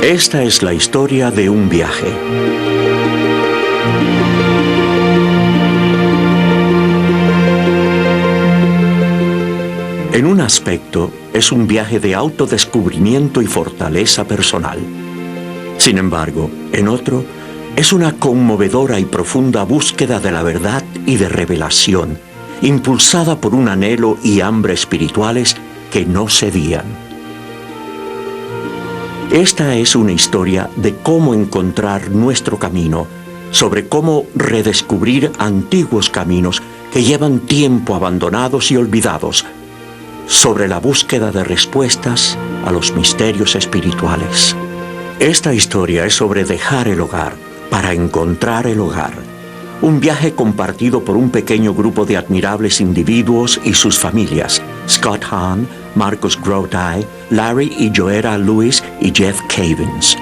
Esta es la historia de un viaje. En un aspecto, es un viaje de autodescubrimiento y fortaleza personal. Sin embargo, en otro, es una conmovedora y profunda búsqueda de la verdad y de revelación, impulsada por un anhelo y hambre espirituales que no cedían. Esta es una historia de cómo encontrar nuestro camino, sobre cómo redescubrir antiguos caminos que llevan tiempo abandonados y olvidados, sobre la búsqueda de respuestas a los misterios espirituales. Esta historia es sobre dejar el hogar para encontrar el hogar. Un viaje compartido por un pequeño grupo de admirables individuos y sus familias: Scott Hahn, Marcus Grodi, Larry y Joera Lewis y Jeff Cavins.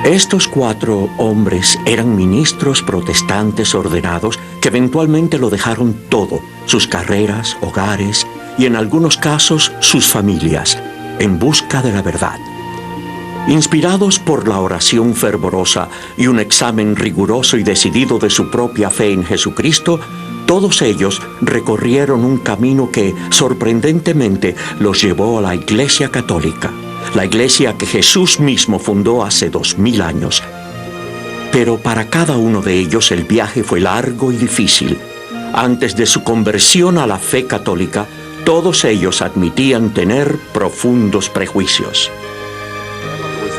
Estos 4 hombres eran ministros protestantes ordenados que eventualmente lo dejaron todo, sus carreras, hogares y en algunos casos sus familias, en busca de la verdad. Inspirados por la oración fervorosa y un examen riguroso y decidido de su propia fe en Jesucristo, todos ellos recorrieron un camino que, sorprendentemente, los llevó a la Iglesia Católica, la iglesia que Jesús mismo fundó hace 2000 años. Pero para cada uno de ellos el viaje fue largo y difícil. Antes de su conversión a la fe católica, todos ellos admitían tener profundos prejuicios.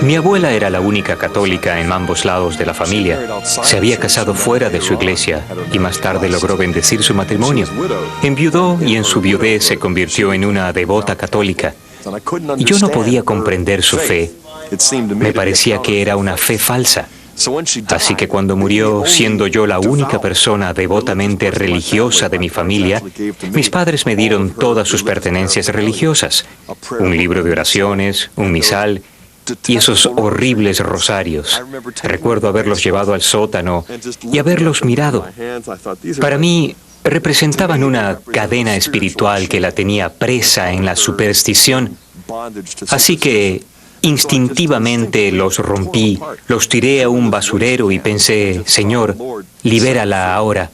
Mi abuela era la única católica en ambos lados de la familia. Se había casado fuera de su iglesia y más tarde logró bendecir su matrimonio. Enviudó y en su viudez se convirtió en una devota católica. Y yo no podía comprender su fe. Me parecía que era una fe falsa. Así que cuando murió, siendo yo la única persona devotamente religiosa de mi familia, mis padres me dieron todas sus pertenencias religiosas: un libro de oraciones, un misal y esos horribles rosarios. Recuerdo haberlos llevado al sótano y haberlos mirado. Para mí, representaban una cadena espiritual que la tenía presa en la superstición. Así que instintivamente los rompí, los tiré a un basurero y pensé: Señor, libérala ahora.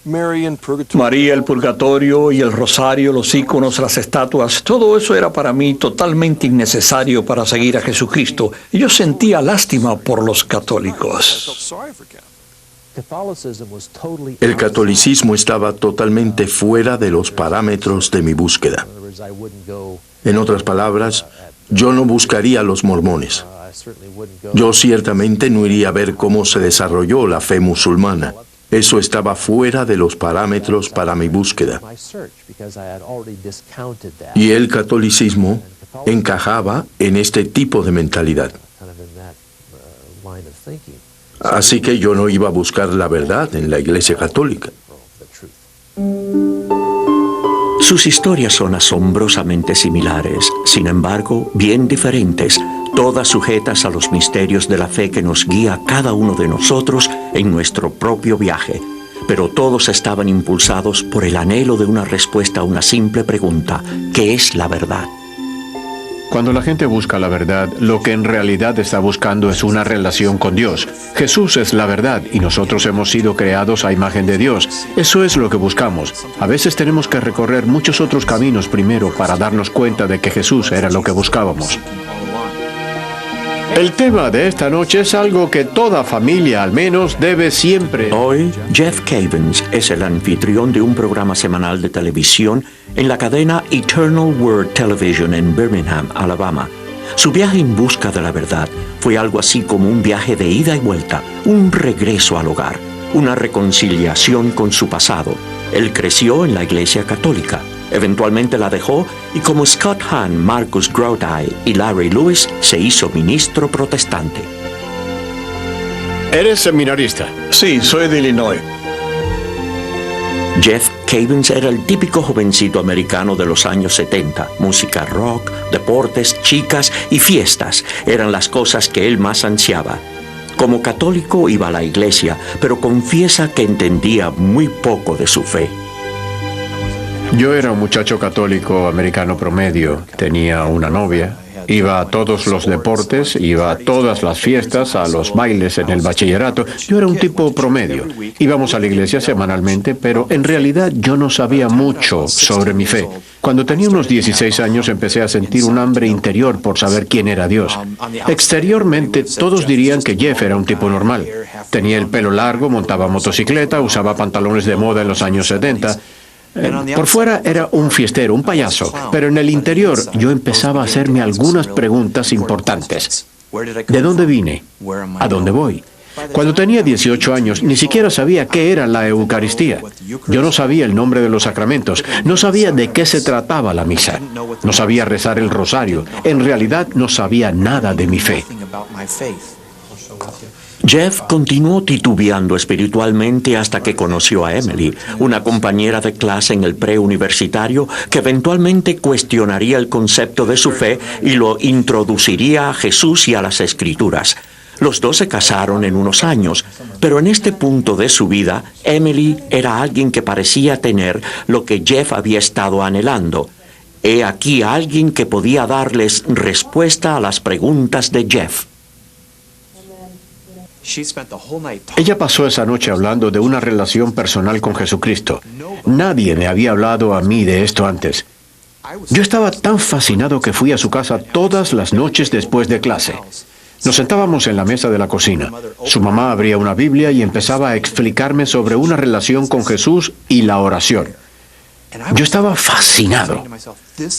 María, el purgatorio y el rosario, los íconos, las estatuas, todo eso era para mí totalmente innecesario para seguir a Jesucristo. Y yo sentía lástima por los católicos. El catolicismo estaba totalmente fuera de los parámetros de mi búsqueda. En otras palabras, yo no buscaría a los mormones. Yo ciertamente no iría a ver cómo se desarrolló la fe musulmana. Eso estaba fuera de los parámetros para mi búsqueda. Y el catolicismo encajaba en este tipo de mentalidad. Así que yo no iba a buscar la verdad en la Iglesia Católica. Sus historias son asombrosamente similares, sin embargo, bien diferentes, todas sujetas a los misterios de la fe que nos guía a cada uno de nosotros en nuestro propio viaje. Pero todos estaban impulsados por el anhelo de una respuesta a una simple pregunta: ¿qué es la verdad? Cuando la gente busca la verdad, lo que en realidad está buscando es una relación con Dios. Jesús es la verdad y nosotros hemos sido creados a imagen de Dios. Eso es lo que buscamos. A veces tenemos que recorrer muchos otros caminos primero para darnos cuenta de que Jesús era lo que buscábamos. El tema de esta noche es algo que toda familia al menos debe siempre... Hoy, Jeff Cavins es el anfitrión de un programa semanal de televisión en la cadena Eternal Word Television en Birmingham, Alabama. Su viaje en busca de la verdad fue algo así como un viaje de ida y vuelta, un regreso al hogar, una reconciliación con su pasado. Él creció en la Iglesia Católica. Eventualmente la dejó y, como Scott Hahn, Marcus Grodi y Larry Lewis, se hizo ministro protestante. ¿Eres seminarista? Sí, soy de Illinois. Jeff Cavins era el típico jovencito americano de los años 70. Música rock, deportes, chicas y fiestas eran las cosas que él más ansiaba. Como católico iba a la iglesia, pero confiesa que entendía muy poco de su fe. Yo era un muchacho católico americano promedio. Tenía una novia. Iba a todos los deportes, iba a todas las fiestas, a los bailes en el bachillerato. Yo era un tipo promedio. Íbamos a la iglesia semanalmente, pero en realidad yo no sabía mucho sobre mi fe. Cuando tenía unos 16 años empecé a sentir un hambre interior por saber quién era Dios. Exteriormente, todos dirían que Jeff era un tipo normal. Tenía el pelo largo, montaba motocicleta, usaba pantalones de moda en los años 70. Por fuera era un fiestero, un payaso, pero en el interior yo empezaba a hacerme algunas preguntas importantes. ¿De dónde vine? ¿A dónde voy? Cuando tenía 18 años, ni siquiera sabía qué era la Eucaristía. Yo no sabía el nombre de los sacramentos, no sabía de qué se trataba la misa, no sabía rezar el rosario, en realidad no sabía nada de mi fe. Jeff continuó titubeando espiritualmente hasta que conoció a Emily, una compañera de clase en el preuniversitario que eventualmente cuestionaría el concepto de su fe y lo introduciría a Jesús y a las Escrituras. Los dos se casaron en unos años, pero en este punto de su vida, Emily era alguien que parecía tener lo que Jeff había estado anhelando. He aquí a alguien que podía darles respuesta a las preguntas de Jeff. Ella pasó esa noche hablando de una relación personal con Jesucristo. Nadie me había hablado a mí de esto antes. Yo estaba tan fascinado que fui a su casa todas las noches después de clase. Nos sentábamos en la mesa de la cocina. Su mamá abría una Biblia y empezaba a explicarme sobre una relación con Jesús y la oración. Yo estaba fascinado.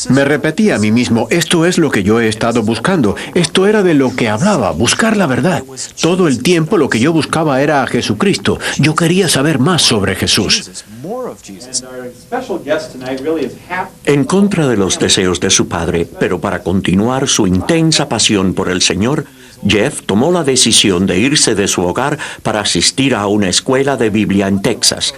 Me repetía a mí mismo, esto es lo que yo he estado buscando. Esto era de lo que hablaba, buscar la verdad. Todo el tiempo lo que yo buscaba era a Jesucristo. Yo quería saber más sobre Jesús. En contra de los deseos de su padre, pero para continuar su intensa pasión por el Señor, Jeff tomó la decisión de irse de su hogar para asistir a una escuela de Biblia en Texas.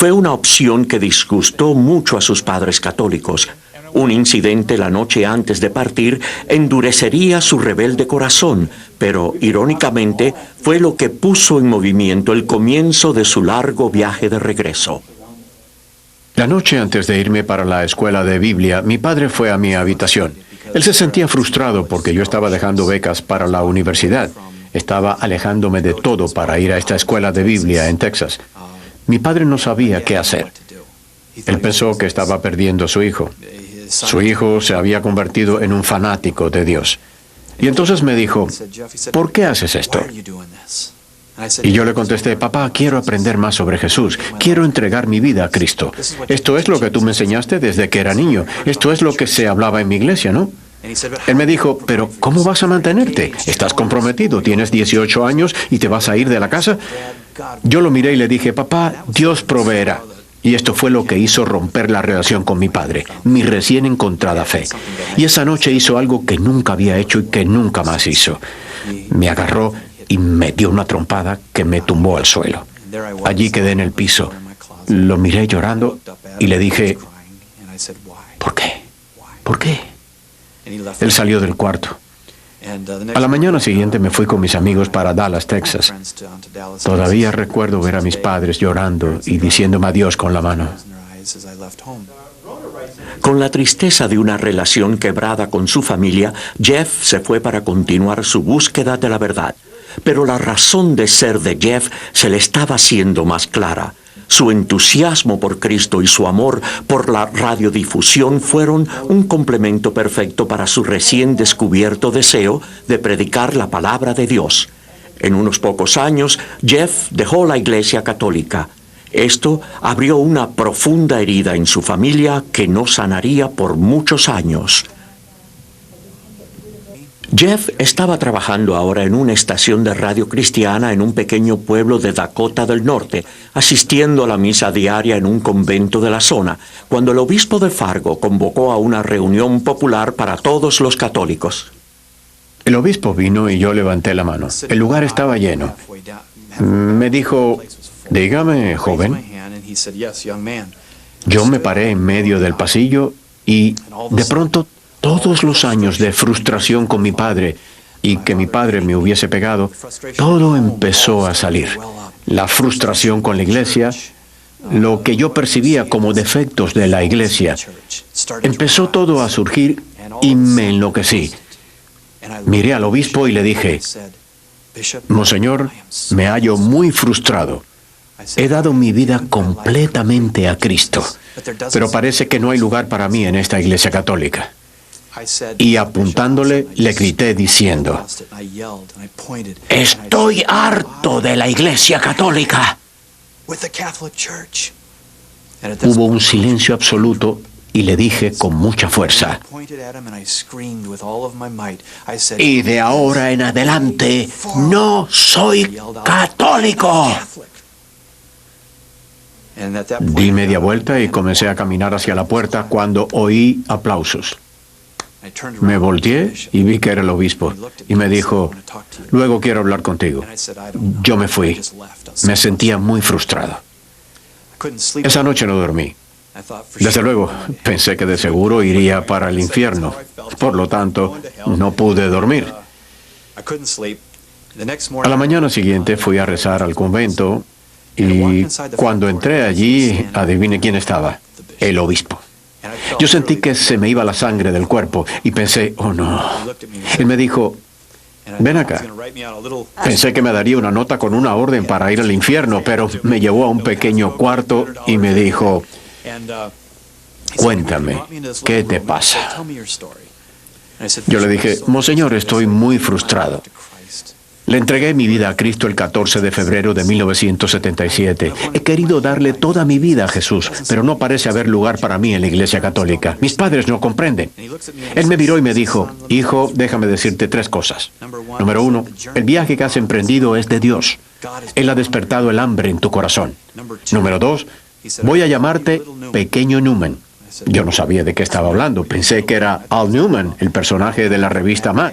Fue una opción que disgustó mucho a sus padres católicos. Un incidente la noche antes de partir endurecería su rebelde corazón, pero irónicamente fue lo que puso en movimiento el comienzo de su largo viaje de regreso. La noche antes de irme para la escuela de Biblia, mi padre fue a mi habitación. Él se sentía frustrado porque yo estaba dejando becas para la universidad. Estaba alejándome de todo para ir a esta escuela de Biblia en Texas. Mi padre no sabía qué hacer. Él pensó que estaba perdiendo a su hijo. Su hijo se había convertido en un fanático de Dios. Y entonces me dijo, ¿por qué haces esto? Y yo le contesté, papá, quiero aprender más sobre Jesús. Quiero entregar mi vida a Cristo. Esto es lo que tú me enseñaste desde que era niño. Esto es lo que se hablaba en mi iglesia, ¿no? Él me dijo, pero ¿cómo vas a mantenerte? ¿Estás comprometido? ¿Tienes 18 años y te vas a ir de la casa? Yo lo miré y le dije, papá, Dios proveerá. Y esto fue lo que hizo romper la relación con mi padre, mi recién encontrada fe. Y esa noche hizo algo que nunca había hecho y que nunca más hizo. Me agarró y me dio una trompada que me tumbó al suelo. Allí quedé en el piso. Lo miré llorando y le dije, ¿por qué? ¿Por qué? Él salió del cuarto. A la mañana siguiente me fui con mis amigos para Dallas, Texas. Todavía recuerdo ver a mis padres llorando y diciéndome adiós con la mano. Con la tristeza de una relación quebrada con su familia, Jeff se fue para continuar su búsqueda de la verdad. Pero la razón de ser de Jeff se le estaba haciendo más clara. Su entusiasmo por Cristo y su amor por la radiodifusión fueron un complemento perfecto para su recién descubierto deseo de predicar la palabra de Dios. En unos pocos años, Jeff dejó la Iglesia Católica. Esto abrió una profunda herida en su familia que no sanaría por muchos años. Jeff estaba trabajando ahora en una estación de radio cristiana en un pequeño pueblo de Dakota del Norte, asistiendo a la misa diaria en un convento de la zona, cuando el obispo de Fargo convocó a una reunión popular para todos los católicos. El obispo vino y yo levanté la mano. El lugar estaba lleno. Me dijo, dígame, joven. Yo me paré en medio del pasillo y de pronto todos los años de frustración con mi padre y que mi padre me hubiese pegado, todo empezó a salir. La frustración con la iglesia, lo que yo percibía como defectos de la iglesia. Empezó todo a surgir y me enloquecí. Miré al obispo y le dije: Monseñor, me hallo muy frustrado. He dado mi vida completamente a Cristo, pero parece que no hay lugar para mí en esta iglesia católica. Y apuntándole, le grité diciendo: estoy harto de la iglesia católica. Hubo un silencio absoluto y le dije con mucha fuerza: y de ahora en adelante no soy católico. Di media vuelta y comencé a caminar hacia la puerta cuando oí aplausos. Me volteé y vi que era el obispo y me dijo: luego quiero hablar contigo. Yo me fui. Me sentía muy frustrado. Esa noche no dormí. Desde luego, pensé que de seguro iría para el infierno. Por lo tanto, no pude dormir. A la mañana siguiente fui a rezar al convento y cuando entré allí, adivine quién estaba: el obispo. Yo sentí que se me iba la sangre del cuerpo y pensé: oh no. Él me dijo: ven acá. Pensé que me daría una nota con una orden para ir al infierno, pero me llevó a un pequeño cuarto y me dijo: cuéntame, ¿qué te pasa? Yo le dije: Monseñor, estoy muy frustrado. Le entregué mi vida a Cristo el 14 de febrero de 1977. He querido darle toda mi vida a Jesús, pero no parece haber lugar para mí en la Iglesia Católica. Mis padres no comprenden. Él me miró y me dijo: hijo, déjame decirte 3 cosas. Número 1, el viaje que has emprendido es de Dios. Él ha despertado el hambre en tu corazón. Número 2, voy a llamarte Pequeño Newman. Yo no sabía de qué estaba hablando. Pensé que era Al Newman, el personaje de la revista Mad.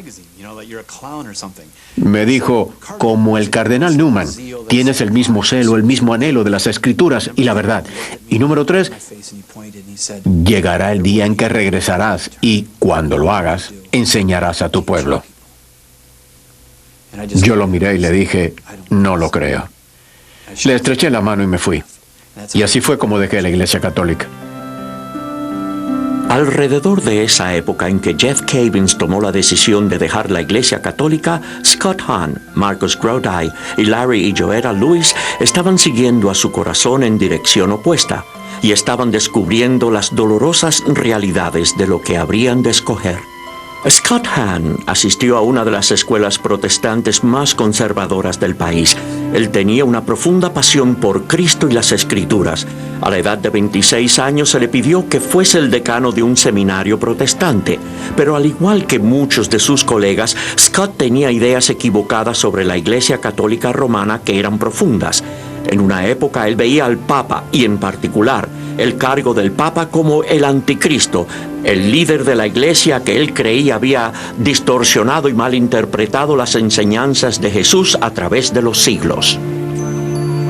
Me dijo: como el cardenal Newman, tienes el mismo celo, el mismo anhelo de las Escrituras y la verdad. Y número 3, llegará el día en que regresarás y, cuando lo hagas, enseñarás a tu pueblo. Yo lo miré y le dije: no lo creo. Le estreché la mano y me fui. Y así fue como dejé la Iglesia Católica. Alrededor de esa época en que Jeff Cavins tomó la decisión de dejar la Iglesia Católica, Scott Hahn, Marcus Grody y Larry y Joetta Lewis estaban siguiendo a su corazón en dirección opuesta y estaban descubriendo las dolorosas realidades de lo que habrían de escoger. Scott Hahn asistió a una de las escuelas protestantes más conservadoras del país. Él tenía una profunda pasión por Cristo y las Escrituras. A la edad de 26 años se le pidió que fuese el decano de un seminario protestante, pero al igual que muchos de sus colegas, Scott tenía ideas equivocadas sobre la Iglesia Católica Romana que eran profundas. En una época él veía al Papa, y en particular el cargo del Papa, como el anticristo, el líder de la Iglesia que él creía había distorsionado y malinterpretado las enseñanzas de Jesús a través de los siglos.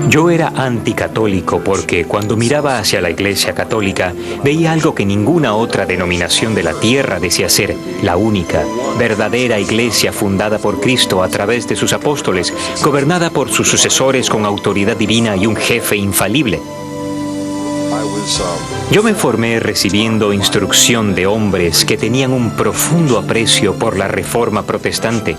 Yo era anticatólico porque cuando miraba hacia la Iglesia Católica veía algo que ninguna otra denominación de la tierra decía ser: la única, verdadera Iglesia fundada por Cristo a través de sus apóstoles, gobernada por sus sucesores con autoridad divina y un jefe infalible. Yo me formé recibiendo instrucción de hombres que tenían un profundo aprecio por la Reforma protestante,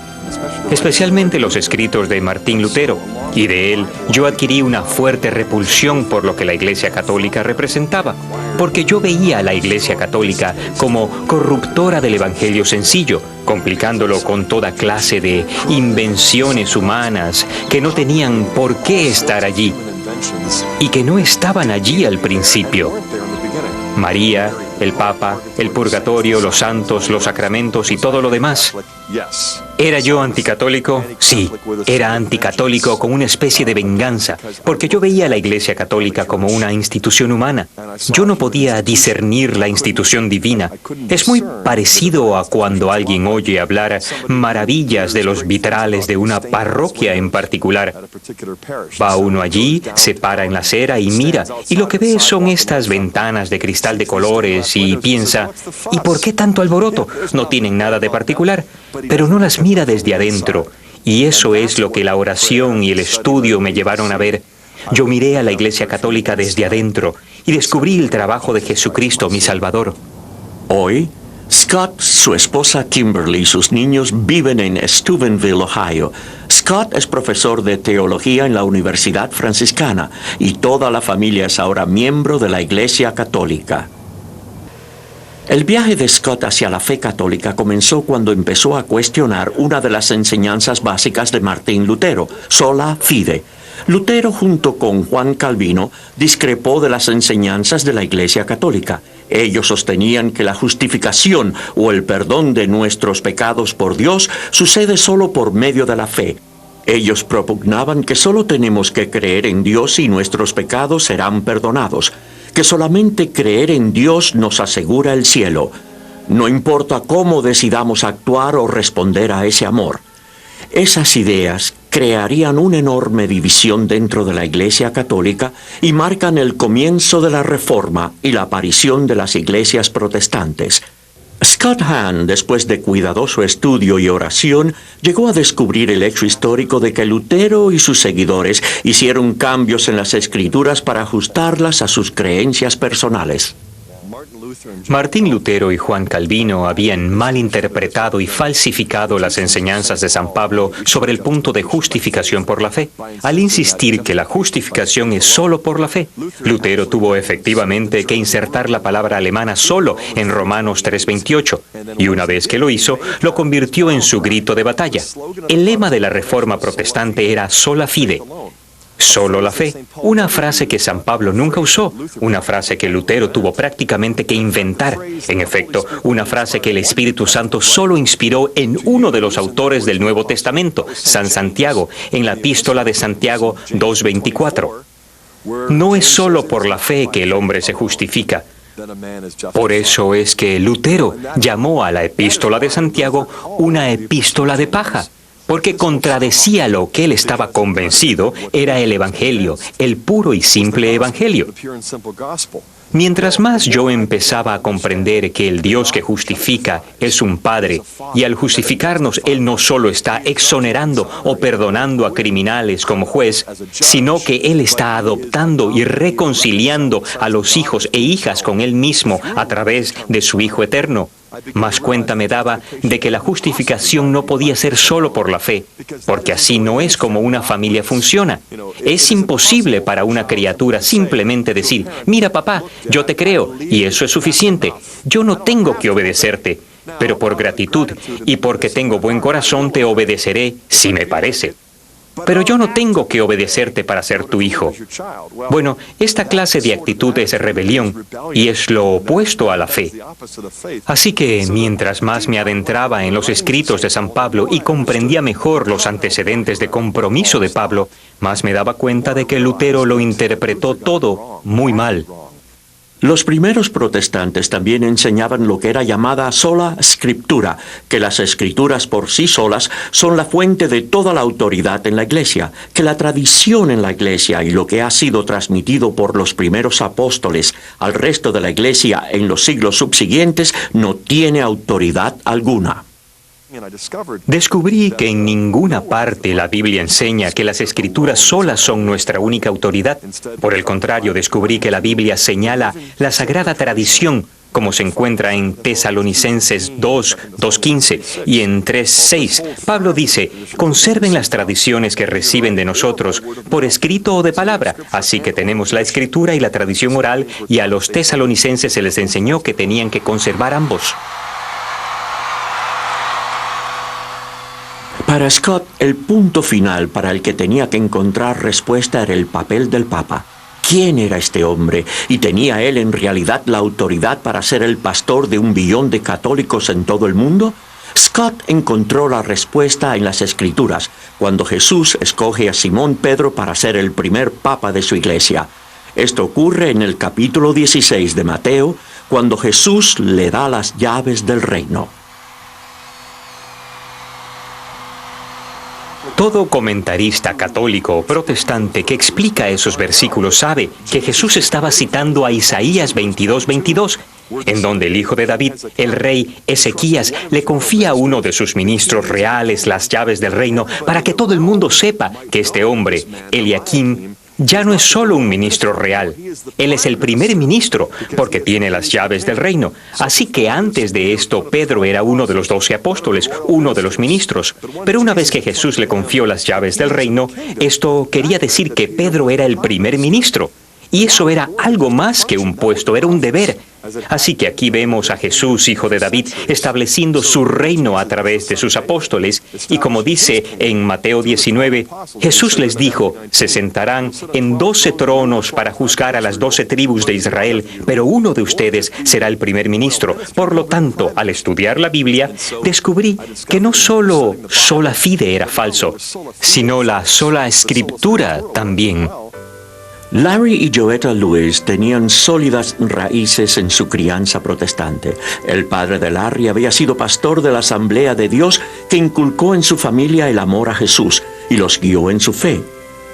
especialmente los escritos de Martín Lutero, y de él yo adquirí una fuerte repulsión por lo que la Iglesia Católica representaba, porque yo veía a la Iglesia Católica como corruptora del Evangelio sencillo, complicándolo con toda clase de invenciones humanas que no tenían por qué estar allí y que no estaban allí al principio. María, el Papa, el purgatorio, los santos, los sacramentos y todo lo demás. ¿Era yo anticatólico? Sí, era anticatólico con una especie de venganza, porque yo veía a la Iglesia Católica como una institución humana. Yo no podía discernir la institución divina. Es muy parecido a cuando alguien oye hablar maravillas de los vitrales de una parroquia en particular. Va uno allí, se para en la acera y mira, y lo que ve son estas ventanas de cristal de colores y piensa: ¿y por qué tanto alboroto? No tienen nada de particular, pero no las mira desde adentro, y eso es lo que la oración y el estudio me llevaron a ver. Yo miré a la Iglesia Católica desde adentro y descubrí el trabajo de Jesucristo, mi Salvador. Hoy, Scott, su esposa Kimberly y sus niños viven en Steubenville, Ohio. Scott es profesor de teología en la Universidad Franciscana y toda la familia es ahora miembro de la Iglesia Católica. El viaje de Scott hacia la fe católica comenzó cuando empezó a cuestionar una de las enseñanzas básicas de Martín Lutero, sola fide. Lutero, junto con Juan Calvino, discrepó de las enseñanzas de la Iglesia Católica. Ellos sostenían que la justificación o el perdón de nuestros pecados por Dios sucede solo por medio de la fe. Ellos propugnaban que solo tenemos que creer en Dios y nuestros pecados serán perdonados, que solamente creer en Dios nos asegura el cielo. No importa cómo decidamos actuar o responder a ese amor. Esas ideas crearían una enorme división dentro de la Iglesia Católica y marcan el comienzo de la Reforma y la aparición de las iglesias protestantes. Scott Hahn, después de cuidadoso estudio y oración, llegó a descubrir el hecho histórico de que Lutero y sus seguidores hicieron cambios en las Escrituras para ajustarlas a sus creencias personales. Martín Lutero y Juan Calvino habían malinterpretado y falsificado las enseñanzas de San Pablo sobre el punto de justificación por la fe, al insistir que la justificación es solo por la fe. Lutero tuvo efectivamente que insertar la palabra alemana solo en Romanos 3:28, y una vez que lo hizo, lo convirtió en su grito de batalla. El lema de la Reforma protestante era sola fide, solo la fe, una frase que San Pablo nunca usó, una frase que Lutero tuvo prácticamente que inventar. En efecto, una frase que el Espíritu Santo solo inspiró en uno de los autores del Nuevo Testamento, San Santiago, en la Epístola de Santiago 2:24. No es solo por la fe que el hombre se justifica. Por eso es que Lutero llamó a la Epístola de Santiago una epístola de paja, porque contradecía lo que él estaba convencido era el Evangelio, el puro y simple Evangelio. Mientras más yo empezaba a comprender que el Dios que justifica es un Padre, y al justificarnos Él no solo está exonerando o perdonando a criminales como juez, sino que Él está adoptando y reconciliando a los hijos e hijas con Él mismo a través de su Hijo eterno. Más cuenta me daba de que la justificación no podía ser solo por la fe, porque así no es como una familia funciona. Es imposible para una criatura simplemente decir, mira papá, yo te creo, y eso es suficiente. Yo no tengo que obedecerte, pero por gratitud y porque tengo buen corazón te obedeceré si me parece. Pero yo no tengo que obedecerte para ser tu hijo. Bueno, esta clase de actitud es rebelión y es lo opuesto a la fe. Así que mientras más me adentraba en los escritos de San Pablo y comprendía mejor los antecedentes de compromiso de Pablo, más me daba cuenta de que Lutero lo interpretó todo muy mal. Los primeros protestantes también enseñaban lo que era llamada sola scriptura, que las escrituras por sí solas son la fuente de toda la autoridad en la Iglesia, que la tradición en la Iglesia y lo que ha sido transmitido por los primeros apóstoles al resto de la Iglesia en los siglos subsiguientes no tiene autoridad alguna. Descubrí que en ninguna parte la Biblia enseña que las Escrituras solas son nuestra única autoridad. Por el contrario, descubrí que la Biblia señala la sagrada tradición, como se encuentra en Tesalonicenses 2:15 y en 3:6. Pablo dice, conserven las tradiciones que reciben de nosotros, por escrito o de palabra. Así que tenemos la Escritura y la tradición oral, y a los tesalonicenses se les enseñó que tenían que conservar ambos. Para Scott, el punto final para el que tenía que encontrar respuesta era el papel del Papa. ¿Quién era este hombre? ¿Y tenía él en realidad la autoridad para ser el pastor de 1 billón de católicos en todo el mundo? Scott encontró la respuesta en las Escrituras, cuando Jesús escoge a Simón Pedro para ser el primer papa de su iglesia. Esto ocurre en el capítulo 16 de Mateo, cuando Jesús le da las llaves del reino. Todo comentarista católico o protestante que explica esos versículos sabe que Jesús estaba citando a Isaías 22:22, en donde el hijo de David, el rey Ezequías, le confía a uno de sus ministros reales las llaves del reino para que todo el mundo sepa que este hombre, Eliakim, ya no es solo un ministro real. Él es el primer ministro porque tiene las llaves del reino. Así que antes de esto, Pedro era uno de los 12 apóstoles, uno de los ministros. Pero una vez que Jesús le confió las llaves del reino, esto quería decir que Pedro era el primer ministro. Y eso era algo más que un puesto, era un deber. Así que aquí vemos a Jesús, hijo de David, estableciendo su reino a través de sus apóstoles. Y como dice en Mateo 19, Jesús les dijo, se sentarán en 12 tronos para juzgar a las 12 tribus de Israel, pero uno de ustedes será el primer ministro. Por lo tanto, al estudiar la Biblia, descubrí que no solo sola fide era falso, sino la sola escritura también. Larry y Joetta Lewis tenían sólidas raíces en su crianza protestante. El padre de Larry había sido pastor de la Asamblea de Dios que inculcó en su familia el amor a Jesús y los guió en su fe.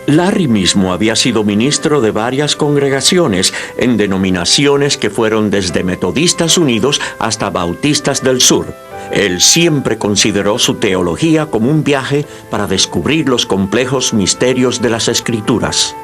Larry mismo había sido ministro de varias congregaciones en denominaciones que fueron desde Metodistas Unidos hasta Bautistas del Sur. Él siempre consideró su teología como un viaje para descubrir los complejos misterios de las Escrituras.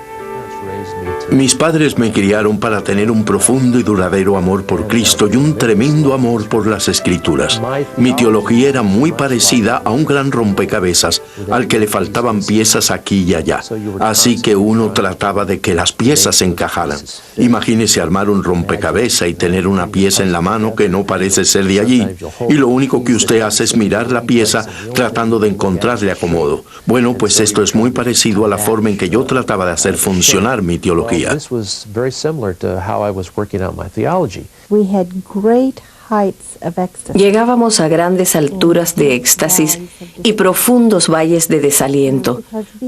Mis padres me criaron para tener un profundo y duradero amor por Cristo y un tremendo amor por las Escrituras. Mi teología era muy parecida a un gran rompecabezas al que le faltaban piezas aquí y allá. Así que uno trataba de que las piezas encajaran. Imagínese armar un rompecabezas y tener una pieza en la mano que no parece ser de allí. Y lo único que usted hace es mirar la pieza tratando de encontrarle acomodo. Bueno, pues esto es muy parecido a la forma en que yo trataba de hacer funcionar mi teología. This was very similar to how I was working out my theology. We had great heights of ecstasy. Llegábamos a grandes alturas de éxtasis y profundos valles de desaliento,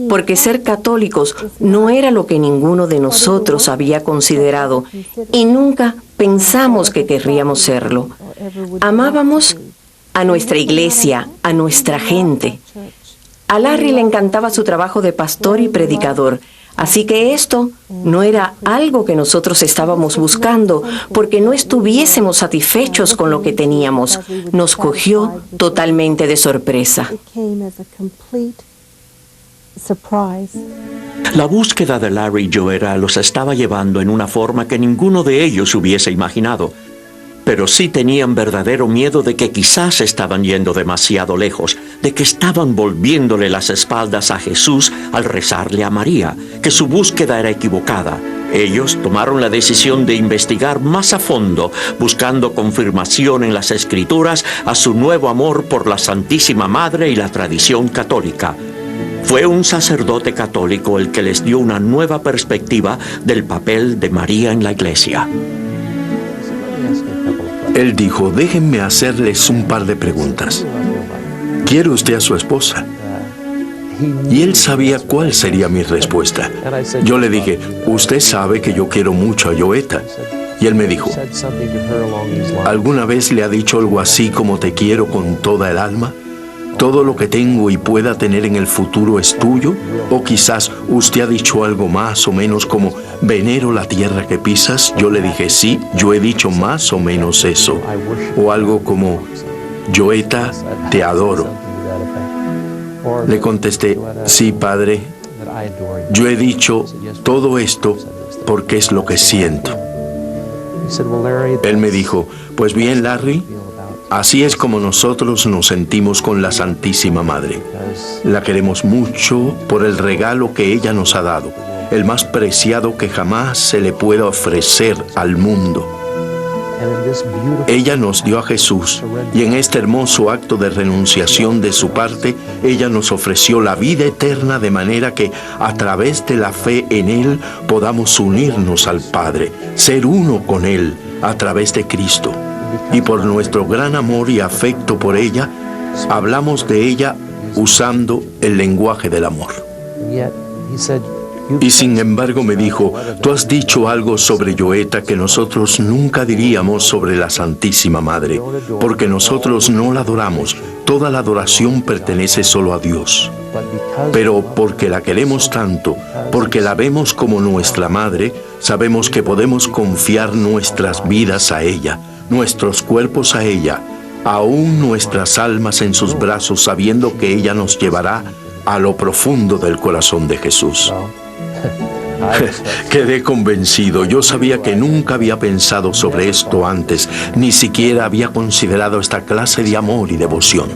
porque ser católicos no era lo que ninguno de nosotros había considerado y nunca pensamos que querríamos serlo. Amábamos a nuestra iglesia, a nuestra gente. A Larry le encantaba su trabajo de pastor y predicador. Así que esto no era algo que nosotros estábamos buscando porque no estuviésemos satisfechos con lo que teníamos. Nos cogió totalmente de sorpresa. La búsqueda de Larry y Joetta los estaba llevando en una forma que ninguno de ellos hubiese imaginado. Pero sí tenían verdadero miedo de que quizás estaban yendo demasiado lejos, de que estaban volviéndole las espaldas a Jesús al rezarle a María, que su búsqueda era equivocada. Ellos tomaron la decisión de investigar más a fondo, buscando confirmación en las Escrituras a su nuevo amor por la Santísima Madre y la tradición católica. Fue un sacerdote católico el que les dio una nueva perspectiva del papel de María en la Iglesia. Él dijo, déjenme hacerles un par de preguntas. ¿Quiere usted a su esposa? Y él sabía cuál sería mi respuesta. Yo le dije, usted sabe que yo quiero mucho a Joetta. Y él me dijo, ¿alguna vez le ha dicho algo así como te quiero con toda el alma? ¿Todo lo que tengo y pueda tener en el futuro es tuyo? ¿O quizás usted ha dicho algo más o menos como, venero la tierra que pisas? Yo le dije, sí, yo he dicho más o menos eso. O algo como, Joetta, te adoro. Le contesté, sí, padre, yo he dicho todo esto porque es lo que siento. Él me dijo, pues bien, Larry, así es como nosotros nos sentimos con la Santísima Madre. La queremos mucho por el regalo que ella nos ha dado, el más preciado que jamás se le pueda ofrecer al mundo. Ella nos dio a Jesús y en este hermoso acto de renunciación de su parte, ella nos ofreció la vida eterna de manera que a través de la fe en Él podamos unirnos al Padre, ser uno con Él a través de Cristo. Y por nuestro gran amor y afecto por ella, hablamos de ella usando el lenguaje del amor. Y sin embargo me dijo, tú has dicho algo sobre Joetta que nosotros nunca diríamos sobre la Santísima Madre, porque nosotros no la adoramos, toda la adoración pertenece solo a Dios. Pero porque la queremos tanto, porque la vemos como nuestra Madre, sabemos que podemos confiar nuestras vidas a ella, nuestros cuerpos a ella, aún nuestras almas en sus brazos, sabiendo que ella nos llevará a lo profundo del corazón de Jesús. Quedé convencido. Yo sabía que nunca había pensado sobre esto antes, ni siquiera había considerado esta clase de amor y devoción.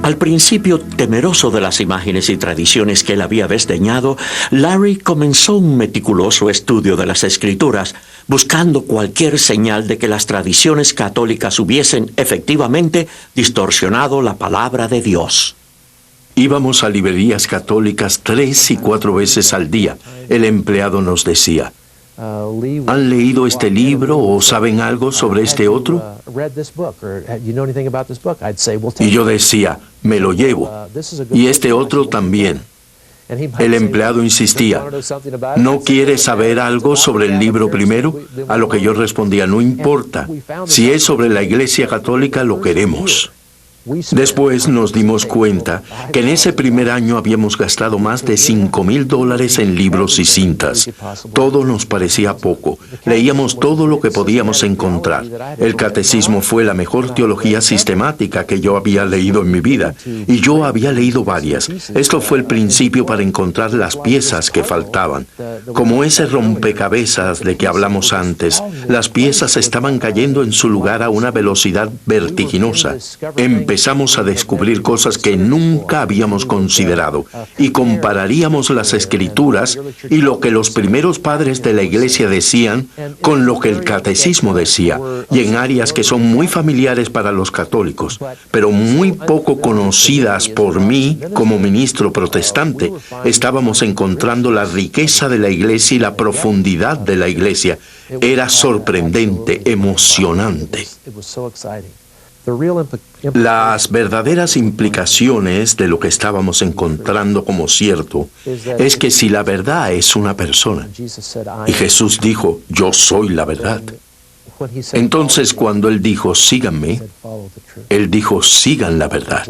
Al principio, temeroso de las imágenes y tradiciones que él había desdeñado, Larry comenzó un meticuloso estudio de las Escrituras, buscando cualquier señal de que las tradiciones católicas hubiesen efectivamente distorsionado la palabra de Dios. Íbamos a librerías católicas 3 y 4 veces al día. El empleado nos decía, ¿han leído este libro o saben algo sobre este otro? Y yo decía, me lo llevo. Y este otro también. El empleado insistía, ¿no quiere saber algo sobre el libro primero? A lo que yo respondía, no importa. Si es sobre la Iglesia Católica, lo queremos. Después nos dimos cuenta que en ese primer año habíamos gastado más de $5,000 en libros y cintas. Todo nos parecía poco. Leíamos todo lo que podíamos encontrar. El catecismo fue la mejor teología sistemática que yo había leído en mi vida, y yo había leído varias. Esto fue el principio para encontrar las piezas que faltaban. Como ese rompecabezas de que hablamos antes, las piezas estaban cayendo en su lugar a una velocidad vertiginosa. Empezamos a descubrir cosas que nunca habíamos considerado y compararíamos las Escrituras y lo que los primeros padres de la Iglesia decían con lo que el catecismo decía, y en áreas que son muy familiares para los católicos, pero muy poco conocidas por mí como ministro protestante. Estábamos encontrando la riqueza de la Iglesia y la profundidad de la Iglesia. Era sorprendente, emocionante. Las verdaderas implicaciones de lo que estábamos encontrando como cierto es que si la verdad es una persona, y Jesús dijo, yo soy la verdad, entonces cuando Él dijo, síganme, Él dijo, sigan la verdad.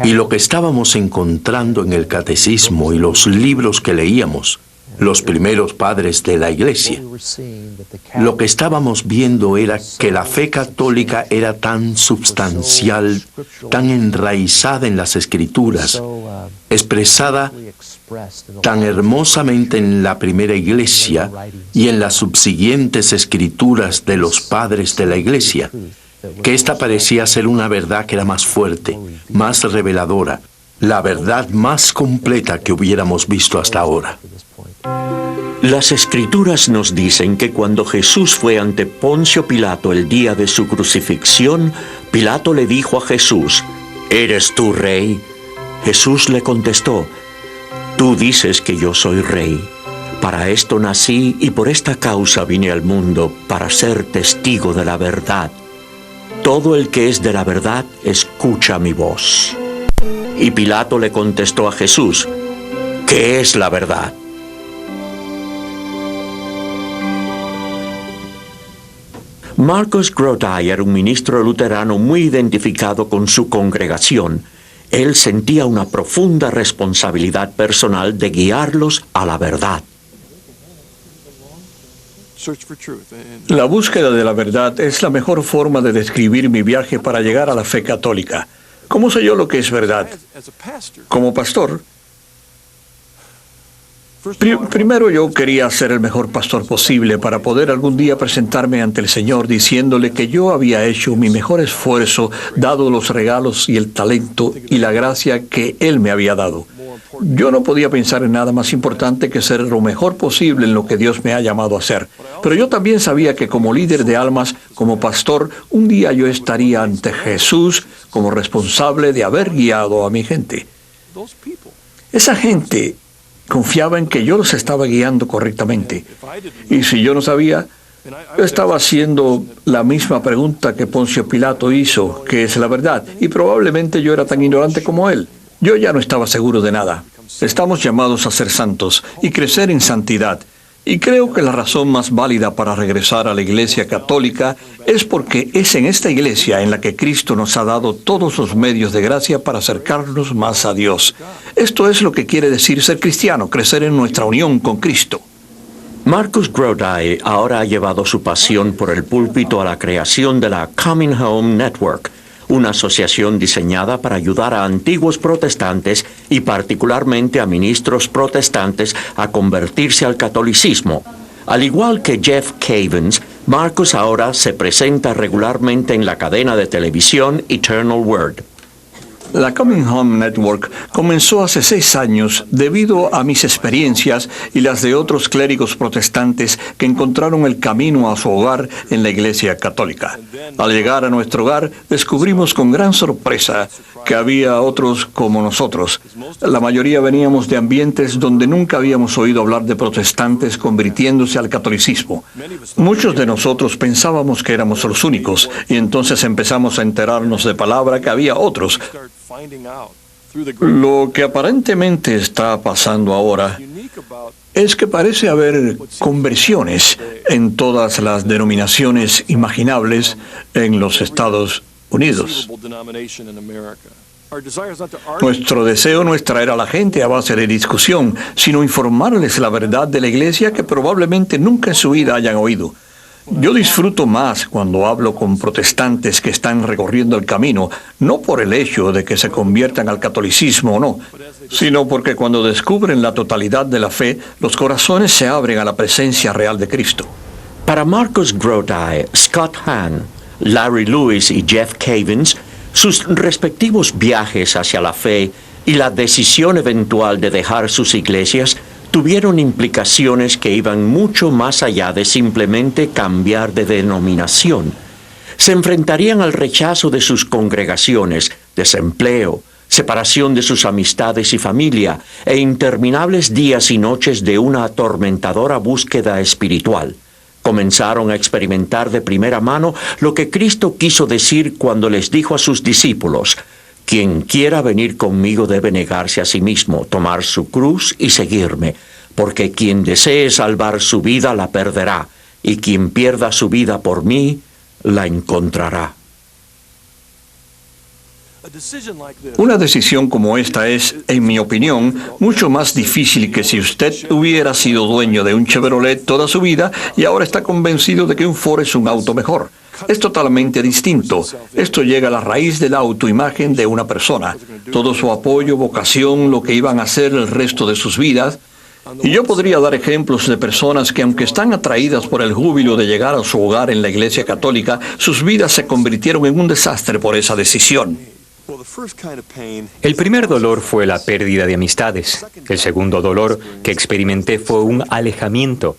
Y lo que estábamos encontrando en el catecismo y los libros que leíamos, los primeros padres de la Iglesia, lo que estábamos viendo era que la fe católica era tan substancial, tan enraizada en las Escrituras, expresada tan hermosamente en la primera Iglesia y en las subsiguientes Escrituras de los padres de la Iglesia, que esta parecía ser una verdad que era más fuerte, más reveladora, la verdad más completa que hubiéramos visto hasta ahora. Las Escrituras nos dicen que cuando Jesús fue ante Poncio Pilato el día de su crucifixión, Pilato le dijo a Jesús, ¿eres tú rey? Jesús le contestó, tú dices que yo soy rey. Para esto nací y por esta causa vine al mundo, para ser testigo de la verdad. Todo el que es de la verdad escucha mi voz. Y Pilato le contestó a Jesús, ¿qué es la verdad? Marcus Grodi era un ministro luterano muy identificado con su congregación. Él sentía una profunda responsabilidad personal de guiarlos a la verdad. La búsqueda de la verdad es la mejor forma de describir mi viaje para llegar a la fe católica. ¿Cómo sé yo lo que es verdad? Como pastor, primero yo quería ser el mejor pastor posible para poder algún día presentarme ante el Señor diciéndole que yo había hecho mi mejor esfuerzo, dado los regalos y el talento y la gracia que Él me había dado. Yo no podía pensar en nada más importante que ser lo mejor posible en lo que Dios me ha llamado a hacer. Pero yo también sabía que como líder de almas, como pastor, un día yo estaría ante Jesús como responsable de haber guiado a mi gente. Esa gente confiaba en que yo los estaba guiando correctamente. Y si yo no sabía, yo estaba haciendo la misma pregunta que Poncio Pilato hizo, ¿qué es la verdad? Y probablemente yo era tan ignorante como él. Yo ya no estaba seguro de nada. Estamos llamados a ser santos y crecer en santidad. Y creo que la razón más válida para regresar a la Iglesia Católica es porque es en esta Iglesia en la que Cristo nos ha dado todos los medios de gracia para acercarnos más a Dios. Esto es lo que quiere decir ser cristiano, crecer en nuestra unión con Cristo. Marcus Grodi ahora ha llevado su pasión por el púlpito a la creación de la Coming Home Network, una asociación diseñada para ayudar a antiguos protestantes y particularmente a ministros protestantes a convertirse al catolicismo. Al igual que Jeff Cavins, Marcus ahora se presenta regularmente en la cadena de televisión Eternal Word. La Coming Home Network comenzó hace 6 años debido a mis experiencias y las de otros clérigos protestantes que encontraron el camino a su hogar en la Iglesia Católica. Al llegar a nuestro hogar, descubrimos con gran sorpresa que había otros como nosotros. La mayoría veníamos de ambientes donde nunca habíamos oído hablar de protestantes convirtiéndose al catolicismo. Muchos de nosotros pensábamos que éramos los únicos y entonces empezamos a enterarnos de palabra que había otros. Lo que aparentemente está pasando ahora es que parece haber conversiones en todas las denominaciones imaginables en los Estados Unidos. Nuestro deseo no es traer a la gente a base de discusión, sino informarles la verdad de la Iglesia que probablemente nunca en su vida hayan oído. Yo disfruto más cuando hablo con protestantes que están recorriendo el camino, no por el hecho de que se conviertan al catolicismo o no, sino porque cuando descubren la totalidad de la fe, los corazones se abren a la presencia real de Cristo. Para Marcus Grodi, Scott Hahn, Larry Lewis y Jeff Cavins, sus respectivos viajes hacia la fe y la decisión eventual de dejar sus iglesias tuvieron implicaciones que iban mucho más allá de simplemente cambiar de denominación. Se enfrentarían al rechazo de sus congregaciones, desempleo, separación de sus amistades y familia, e interminables días y noches de una atormentadora búsqueda espiritual. Comenzaron a experimentar de primera mano lo que Cristo quiso decir cuando les dijo a sus discípulos: quien quiera venir conmigo debe negarse a sí mismo, tomar su cruz y seguirme, porque quien desee salvar su vida la perderá, y quien pierda su vida por mí, la encontrará. Una decisión como esta es, en mi opinión, mucho más difícil que si usted hubiera sido dueño de un Chevrolet toda su vida y ahora está convencido de que un Ford es un auto mejor. Es totalmente distinto. Esto llega a la raíz de la autoimagen de una persona, todo su apoyo, vocación, lo que iban a hacer el resto de sus vidas. Y yo podría dar ejemplos de personas que, aunque están atraídas por el júbilo de llegar a su hogar en la Iglesia Católica, sus vidas se convirtieron en un desastre por esa decisión. El primer dolor fue la pérdida de amistades. El segundo dolor que experimenté fue un alejamiento,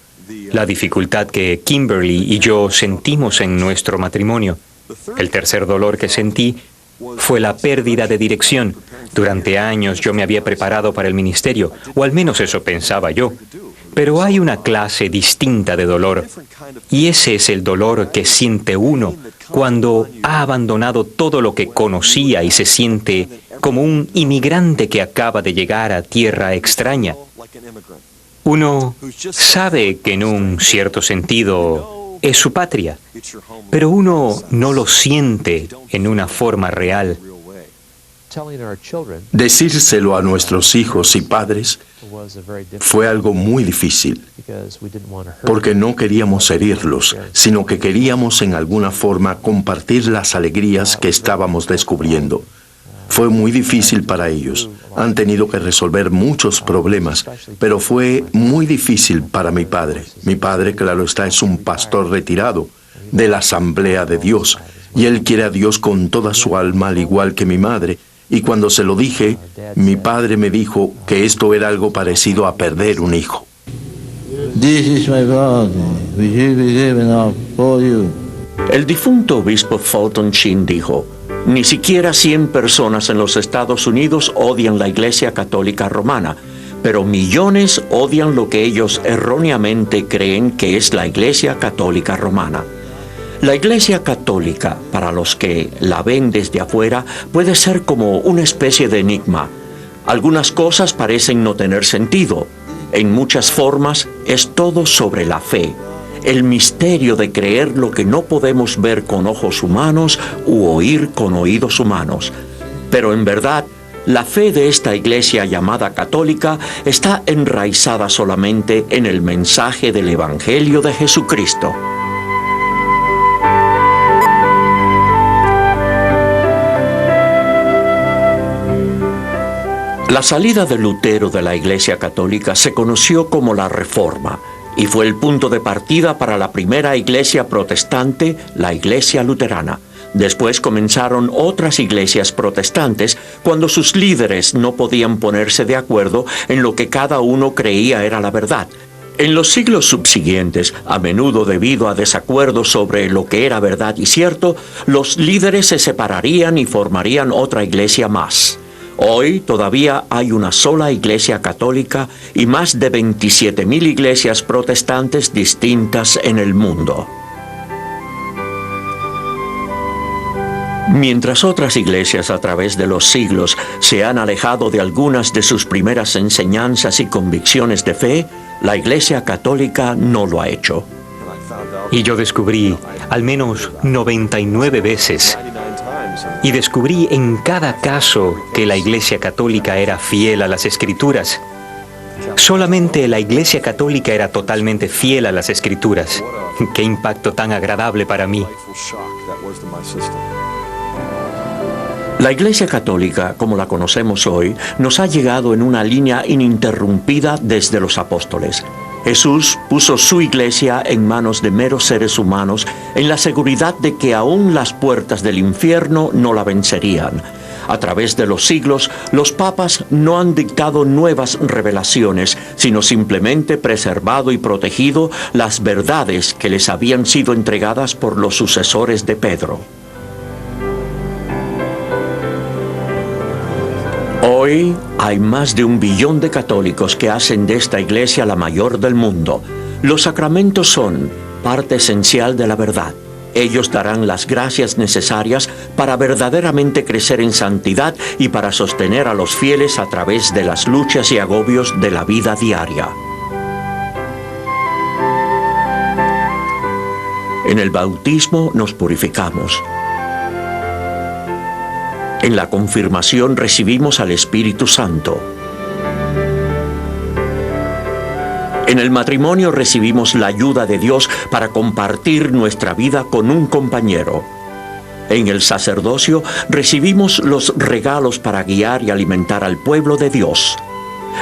la dificultad que Kimberly y yo sentimos en nuestro matrimonio. El tercer dolor que sentí fue la pérdida de dirección. Durante años yo me había preparado para el ministerio, o al menos eso pensaba yo. Pero hay una clase distinta de dolor, y ese es el dolor que siente uno cuando ha abandonado todo lo que conocía y se siente como un inmigrante que acaba de llegar a tierra extraña. Uno sabe que en un cierto sentido es su patria, pero uno no lo siente en una forma real. Decírselo a nuestros hijos y padres fue algo muy difícil, porque no queríamos herirlos, sino que queríamos en alguna forma compartir las alegrías que estábamos descubriendo. Fue muy difícil para ellos. Han tenido que resolver muchos problemas, pero fue muy difícil para mi padre. Mi padre, claro está, es un pastor retirado de la Asamblea de Dios, y él quiere a Dios con toda su alma, al igual que mi madre. Y cuando se lo dije, mi padre me dijo que esto era algo parecido a perder un hijo. El difunto obispo Fulton Sheen dijo: ni siquiera 100 personas en los Estados Unidos odian la Iglesia Católica Romana, pero millones odian lo que ellos erróneamente creen que es la Iglesia Católica Romana. La Iglesia Católica, para los que la ven desde afuera, puede ser como una especie de enigma. Algunas cosas parecen no tener sentido. En muchas formas es todo sobre la fe, el misterio de creer lo que no podemos ver con ojos humanos u oír con oídos humanos. Pero en verdad, la fe de esta iglesia llamada católica está enraizada solamente en el mensaje del Evangelio de Jesucristo. La salida de Lutero de la Iglesia Católica se conoció como la Reforma y fue el punto de partida para la primera iglesia protestante, la Iglesia Luterana. Después comenzaron otras iglesias protestantes cuando sus líderes no podían ponerse de acuerdo en lo que cada uno creía era la verdad. En los siglos subsiguientes, a menudo debido a desacuerdos sobre lo que era verdad y cierto, los líderes se separarían y formarían otra iglesia más. Hoy todavía hay una sola iglesia católica y más de 27,000 iglesias protestantes distintas en el mundo. Mientras otras iglesias a través de los siglos se han alejado de algunas de sus primeras enseñanzas y convicciones de fe, la Iglesia Católica no lo ha hecho. Y yo descubrí al menos 99 veces, y descubrí en cada caso que la Iglesia Católica era fiel a las Escrituras. Solamente la Iglesia Católica era totalmente fiel a las Escrituras. ¡Qué impacto tan agradable para mí! La Iglesia Católica, como la conocemos hoy, nos ha llegado en una línea ininterrumpida desde los apóstoles. Jesús puso su iglesia en manos de meros seres humanos en la seguridad de que aún las puertas del infierno no la vencerían. A través de los siglos, los papas no han dictado nuevas revelaciones, sino simplemente preservado y protegido las verdades que les habían sido entregadas por los sucesores de Pedro. Hoy hay más de 1 billón de católicos que hacen de esta iglesia la mayor del mundo. Los sacramentos son parte esencial de la verdad. Ellos darán las gracias necesarias para verdaderamente crecer en santidad y para sostener a los fieles a través de las luchas y agobios de la vida diaria. En el bautismo nos purificamos. En la confirmación recibimos al Espíritu Santo. En el matrimonio recibimos la ayuda de Dios para compartir nuestra vida con un compañero. En el sacerdocio recibimos los regalos para guiar y alimentar al pueblo de Dios.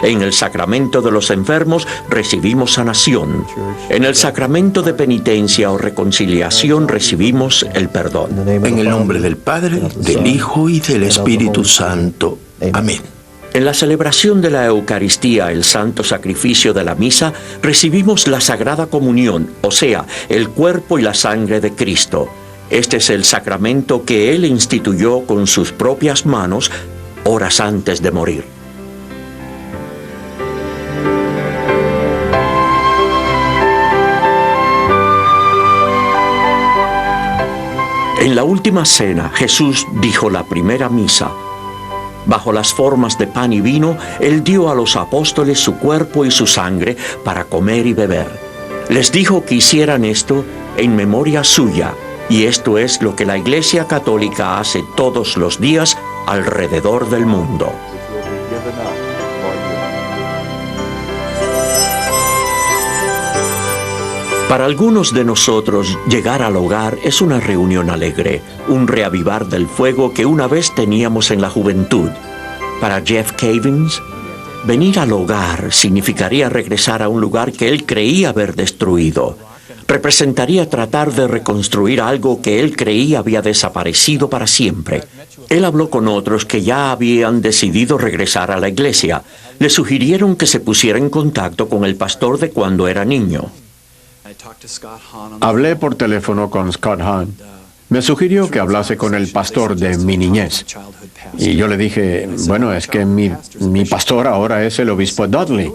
En el sacramento de los enfermos recibimos sanación. En el sacramento de penitencia o reconciliación recibimos el perdón. En el nombre del Padre, del Hijo y del Espíritu Santo. Amén. En la celebración de la Eucaristía, el santo sacrificio de la misa, recibimos la Sagrada Comunión, o sea, el cuerpo y la sangre de Cristo. Este es el sacramento que Él instituyó con sus propias manos horas antes de morir. En la última cena, Jesús dijo la primera misa. Bajo las formas de pan y vino, Él dio a los apóstoles su cuerpo y su sangre para comer y beber. Les dijo que hicieran esto en memoria suya, y esto es lo que la Iglesia Católica hace todos los días alrededor del mundo. Para algunos de nosotros, llegar al hogar es una reunión alegre, un reavivar del fuego que una vez teníamos en la juventud. Para Jeff Cavins, venir al hogar significaría regresar a un lugar que él creía haber destruido. Representaría tratar de reconstruir algo que él creía había desaparecido para siempre. Él habló con otros que ya habían decidido regresar a la iglesia. Le sugirieron que se pusiera en contacto con el pastor de cuando era niño. Hablé por teléfono con Scott Hahn. Me sugirió que hablase con el pastor de mi niñez. Y yo le dije, bueno, es que mi pastor ahora es el obispo Dudley.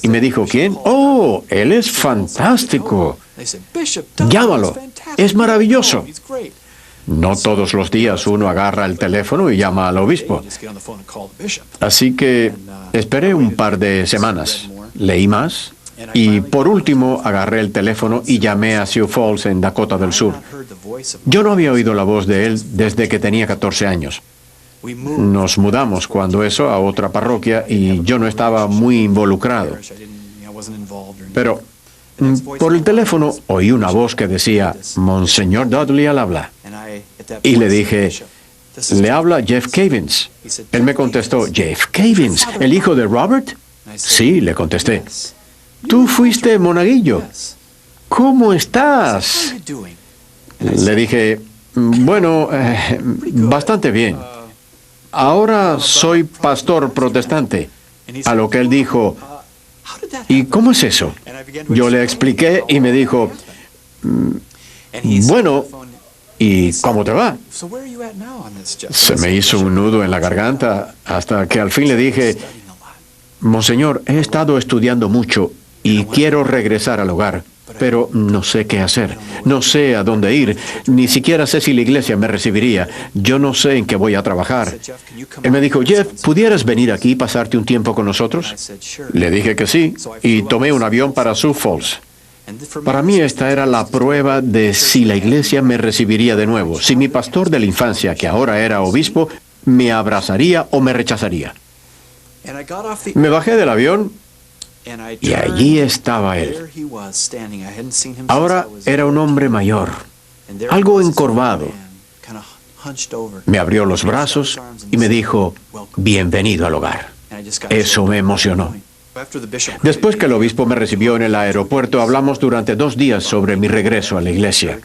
Y me dijo, ¿quién? ¡Oh, él es fantástico! Llámalo, es maravilloso. No todos los días uno agarra el teléfono y llama al obispo. Así que esperé un par de semanas, leí más. Y por último, agarré el teléfono y llamé a Sioux Falls, en Dakota del Sur. Yo no había oído la voz de él desde que tenía 14 años. Nos mudamos cuando eso a otra parroquia y yo no estaba muy involucrado. Pero por el teléfono oí una voz que decía, Monseñor Dudley al habla. Y le dije, le habla Jeff Cavins. Él me contestó, ¿Jeff Cavins, el hijo de Robert? Sí, le contesté. Tú fuiste monaguillo. ¿Cómo estás? Le dije, bueno, bastante bien. Ahora soy pastor protestante. A lo que él dijo, ¿y cómo es eso? Yo le expliqué y me dijo, bueno, ¿y cómo te va? Se me hizo un nudo en la garganta hasta que al fin le dije, Monseñor, he estado estudiando mucho y quiero regresar al hogar, pero no sé qué hacer, no sé a dónde ir, ni siquiera sé si la iglesia me recibiría, yo no sé en qué voy a trabajar. Él me dijo, Jeff, ¿pudieras venir aquí y pasarte un tiempo con nosotros? Le dije que sí, y tomé un avión para Sioux Falls. Para mí esta era la prueba de si la iglesia me recibiría de nuevo, si mi pastor de la infancia, que ahora era obispo, me abrazaría o me rechazaría. Me bajé del avión y allí estaba él. Ahora era un hombre mayor, algo encorvado. Me abrió los brazos y me dijo, bienvenido al hogar. Eso me emocionó. Después que el obispo me recibió en el aeropuerto, hablamos durante 2 días sobre mi regreso a la iglesia.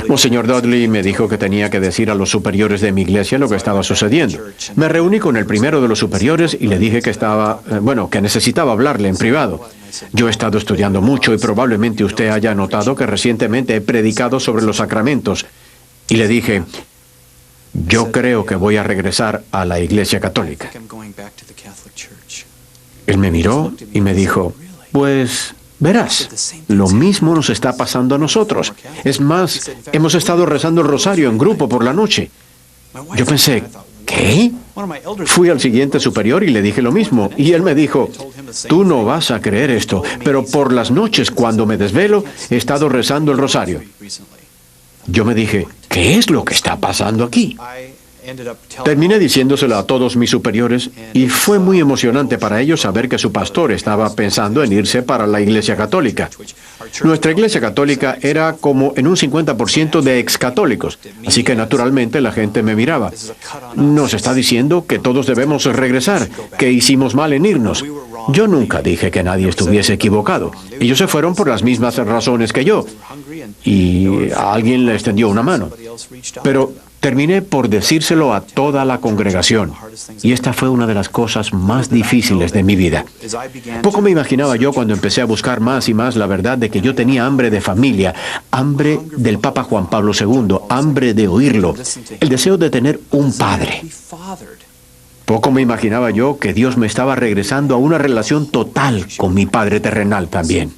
Monseñor Dudley me dijo que tenía que decir a los superiores de mi iglesia lo que estaba sucediendo. Me reuní con el primero de los superiores y le dije que que necesitaba hablarle en privado. Yo he estado estudiando mucho y probablemente usted haya notado que recientemente he predicado sobre los sacramentos. Y le dije, yo creo que voy a regresar a la iglesia católica. Él me miró y me dijo, pues verás, lo mismo nos está pasando a nosotros. Es más, hemos estado rezando el rosario en grupo por la noche. Yo pensé, ¿qué? Fui al siguiente superior y le dije lo mismo. Y él me dijo, tú no vas a creer esto, pero por las noches cuando me desvelo, he estado rezando el rosario. Yo me dije, ¿qué es lo que está pasando aquí? Terminé diciéndoselo a todos mis superiores y fue muy emocionante para ellos saber que su pastor estaba pensando en irse para la Iglesia Católica. Nuestra Iglesia Católica era como en un 50% de excatólicos, así que naturalmente la gente me miraba. Nos está diciendo que todos debemos regresar, que hicimos mal en irnos. Yo nunca dije que nadie estuviese equivocado. Ellos se fueron por las mismas razones que yo, y a alguien le extendió una mano. Pero terminé por decírselo a toda la congregación, y esta fue una de las cosas más difíciles de mi vida. Poco me imaginaba yo cuando empecé a buscar más y más la verdad de que yo tenía hambre de familia, hambre del Papa Juan Pablo II, hambre de oírlo, el deseo de tener un padre. Poco me imaginaba yo que Dios me estaba regresando a una relación total con mi Padre terrenal también.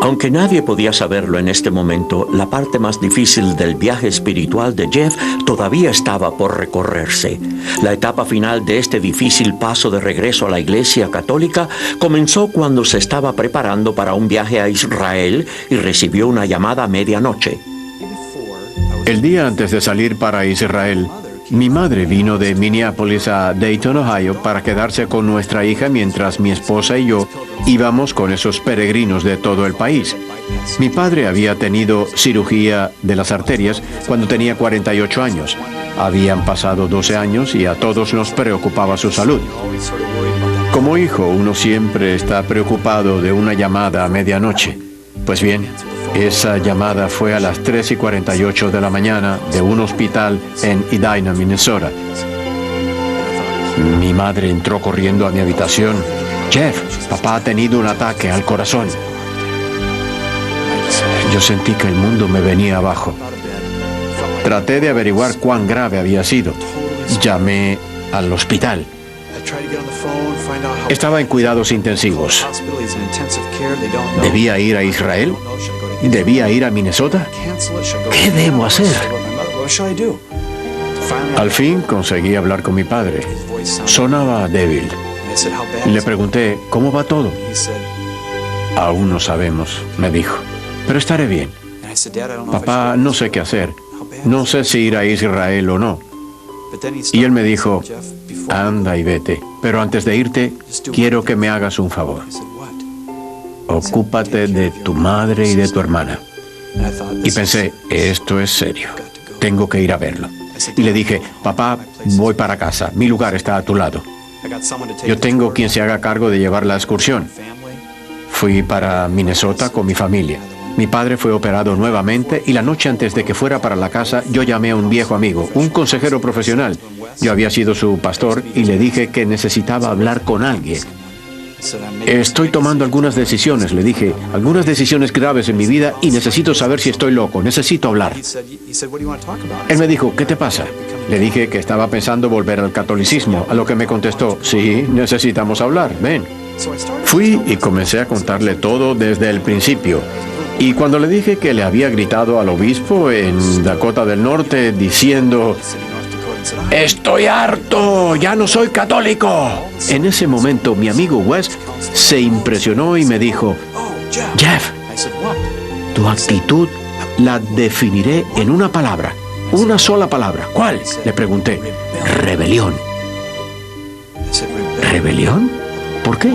Aunque nadie podía saberlo en este momento, la parte más difícil del viaje espiritual de Jeff todavía estaba por recorrerse. La etapa final de este difícil paso de regreso a la Iglesia Católica comenzó cuando se estaba preparando para un viaje a Israel y recibió una llamada a medianoche. El día antes de salir para Israel, mi madre vino de Minneapolis a Dayton, Ohio, para quedarse con nuestra hija mientras mi esposa y yo íbamos con esos peregrinos de todo el país. Mi padre había tenido cirugía de las arterias cuando tenía 48 años. Habían pasado 12 años y a todos nos preocupaba su salud. Como hijo, uno siempre está preocupado de una llamada a medianoche. Pues bien, esa llamada fue a las 3:48 de la mañana de un hospital en Edina, Minnesota. Mi madre entró corriendo a mi habitación. Jeff, papá ha tenido un ataque al corazón. Yo sentí que el mundo me venía abajo. Traté de averiguar cuán grave había sido. Llamé al hospital. Estaba en cuidados intensivos. ¿Debía ir a Israel? ¿Debía ir a Minnesota? ¿Qué debo hacer? Al fin conseguí hablar con mi padre. Sonaba débil. Le pregunté, ¿cómo va todo? Aún no sabemos, me dijo, pero estaré bien. Papá, no sé qué hacer. No sé si ir a Israel o no. Y él me dijo, anda y vete, pero antes de irte, quiero que me hagas un favor. Ocúpate de tu madre y de tu hermana. Y pensé, esto es serio. tengo que ir a verlo. Y le dije, papá, voy para casa, mi lugar está a tu lado. Yo tengo quien se haga cargo de llevar la excursión. Fui para Minnesota con mi familia. Mi padre fue operado nuevamente y la noche antes de que fuera para la casa, yo llamé a un viejo amigo, un consejero profesional. Yo había sido su pastor y le dije que necesitaba hablar con alguien. Estoy tomando algunas decisiones, le dije, algunas decisiones graves en mi vida y necesito saber si estoy loco, necesito hablar. Él me dijo, ¿qué te pasa? Le dije que estaba pensando volver al catolicismo, a lo que me contestó, sí, necesitamos hablar, ven. Fui y comencé a contarle todo desde el principio. Y cuando le dije que le había gritado al obispo en Dakota del Norte diciendo, ¡estoy harto! ¡Ya no soy católico! En ese momento mi amigo Wes se impresionó y me dijo, Jeff, tu actitud la definiré en una palabra, una sola palabra. ¿Cuál? Le pregunté. Rebelión. ¿Rebelión? ¿Por qué?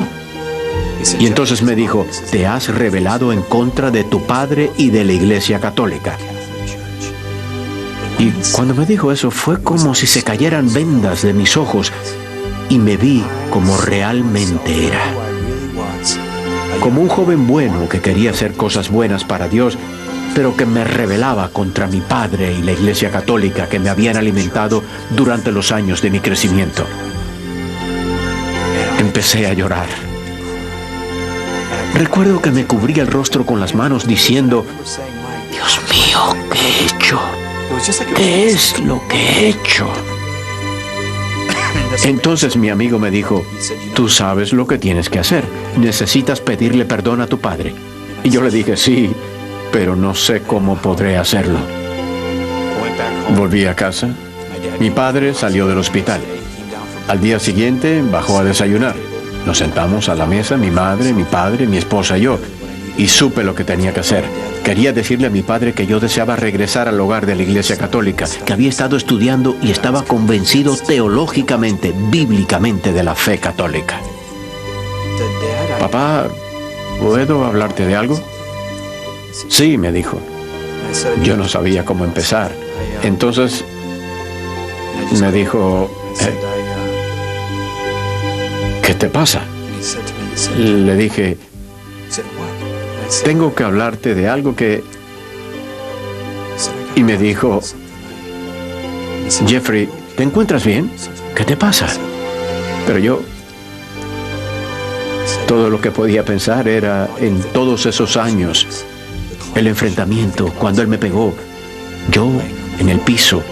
Y entonces me dijo, te has rebelado en contra de tu padre y de la Iglesia Católica. Y cuando me dijo eso fue como si se cayeran vendas de mis ojos y me vi como realmente era. Como un joven bueno que quería hacer cosas buenas para Dios, pero que me rebelaba contra mi padre y la Iglesia Católica que me habían alimentado durante los años de mi crecimiento. Empecé a llorar. Recuerdo que me cubrí el rostro con las manos diciendo, Dios mío, ¿qué he hecho? ¿Qué es lo que he hecho? Entonces mi amigo me dijo, tú sabes lo que tienes que hacer. Necesitas pedirle perdón a tu padre. Y yo le dije, sí, pero no sé cómo podré hacerlo. Volví a casa. Mi padre salió del hospital. Al día siguiente bajó a desayunar. Nos sentamos a la mesa, mi madre, mi padre, mi esposa y yo. Y supe lo que tenía que hacer. Quería decirle a mi padre que yo deseaba regresar al hogar de la Iglesia Católica, que había estado estudiando y estaba convencido teológicamente, bíblicamente de la fe católica. Papá, ¿puedo hablarte de algo? Sí, me dijo. Yo no sabía cómo empezar. Entonces me dijo, ¿qué te pasa? Le dije, tengo que hablarte de algo que... Y me dijo, Jeffrey, ¿te encuentras bien? ¿Qué te pasa? Pero yo... Todo lo que podía pensar era en todos esos años, el enfrentamiento, cuando él me pegó, yo en el piso,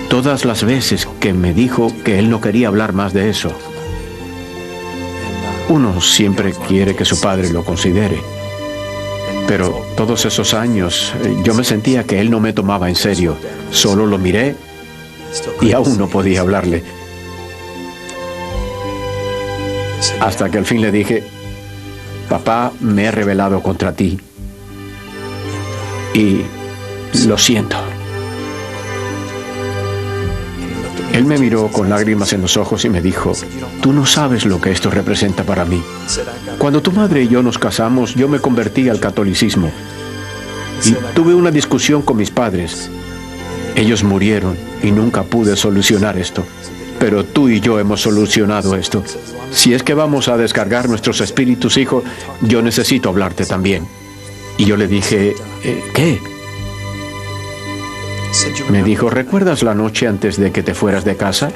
todas las veces que me dijo que él no quería hablar más de eso. Uno siempre quiere que su padre lo considere. Pero todos esos años yo me sentía que él no me tomaba en serio. Solo lo miré y aún no podía hablarle. Hasta que al fin le dije, papá, me he rebelado contra ti. Y lo siento. Él me miró con lágrimas en los ojos y me dijo, tú no sabes lo que esto representa para mí. Cuando tu madre y yo nos casamos, yo me convertí al catolicismo. Y tuve una discusión con mis padres. Ellos murieron y nunca pude solucionar esto. Pero tú y yo hemos solucionado esto. Si es que vamos a descargar nuestros espíritus, hijo, yo necesito hablarte también. Y yo le dije, ¿qué? Me dijo, ¿recuerdas la noche antes de que te fueras de casa?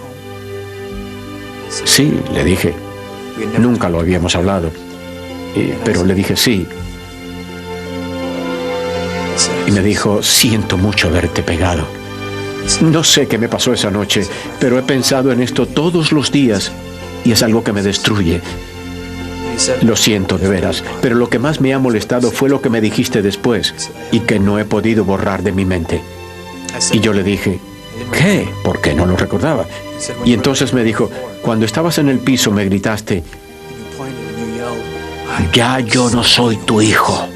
Sí, le dije. Nunca lo habíamos hablado. Pero le dije sí. Y me dijo, siento mucho haberte pegado. No sé qué me pasó esa noche, pero he pensado en esto todos los días y es algo que me destruye. Lo siento de veras, pero lo que más me ha molestado fue lo que me dijiste después y que no he podido borrar de mi mente. Y yo le dije, ¿qué? Porque no lo recordaba. Y entonces me dijo, cuando estabas en el piso me gritaste, ya yo no soy tu hijo.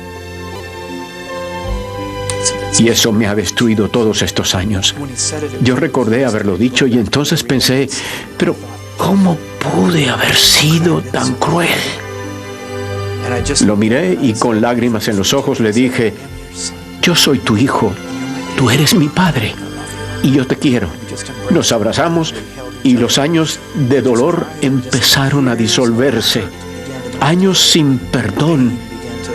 Y eso me ha destruido todos estos años. Yo recordé haberlo dicho y entonces pensé, pero ¿cómo pude haber sido tan cruel? Lo miré y con lágrimas en los ojos le dije, yo soy tu hijo, tú eres mi padre. y yo te quiero. Nos abrazamos y los años de dolor empezaron a disolverse. Años sin perdón